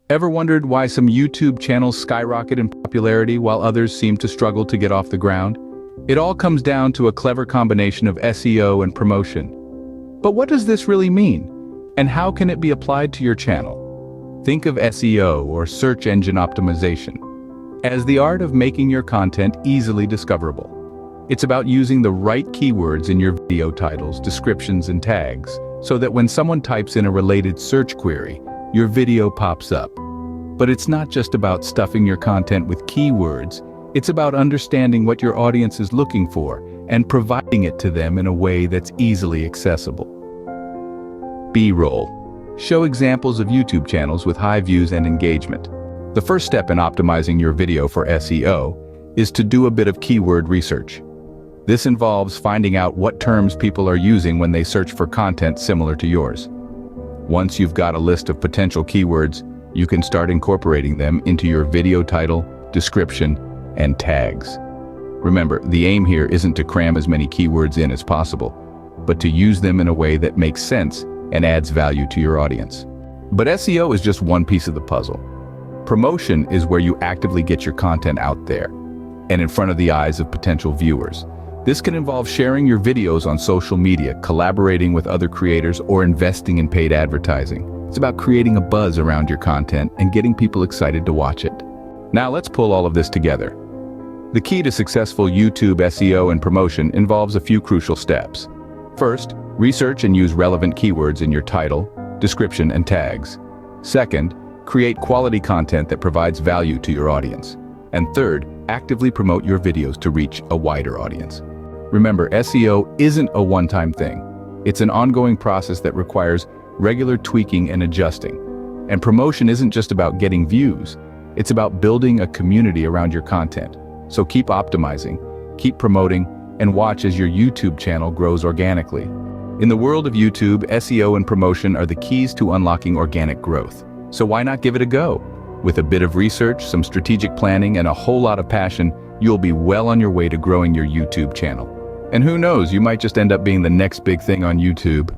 Ever wondered why some YouTube channels skyrocket in popularity while others seem to struggle to get off the ground? It all comes down to a clever combination of SEO and promotion. But what does this really mean? And how can it be applied to your channel? Think of SEO, or search engine optimization, as the art of making your content easily discoverable. It's about using the right keywords in your video titles, descriptions, and tags, so that when someone types in a related search query, your video pops up. But it's not just about stuffing your content with keywords, it's about understanding what your audience is looking for and providing it to them in a way that's easily accessible. B-roll. Show examples of YouTube channels with high views and engagement. The first step in optimizing your video for SEO is to do a bit of keyword research. This involves finding out what terms people are using when they search for content similar to yours. Once you've got a list of potential keywords, you can start incorporating them into your video title, description, and tags. Remember, the aim here isn't to cram as many keywords in as possible, but to use them in a way that makes sense and adds value to your audience. But SEO is just one piece of the puzzle. Promotion is where you actively get your content out there and in front of the eyes of potential viewers. This can involve sharing your videos on social media, collaborating with other creators, or investing in paid advertising. It's about creating a buzz around your content and getting people excited to watch it. Now let's pull all of this together. The key to successful YouTube SEO and promotion involves a few crucial steps. First, research and use relevant keywords in your title, description, and tags. Second, create quality content that provides value to your audience. And third, actively promote your videos to reach a wider audience. Remember, SEO isn't a one-time thing. It's an ongoing process that requires regular tweaking and adjusting. And promotion isn't just about getting views. It's about building a community around your content. So keep optimizing, keep promoting, and watch as your YouTube channel grows organically. In the world of YouTube, SEO and promotion are the keys to unlocking organic growth. So why not give it a go? With a bit of research, some strategic planning, and a whole lot of passion, you'll be well on your way to growing your YouTube channel. And who knows, you might just end up being the next big thing on YouTube.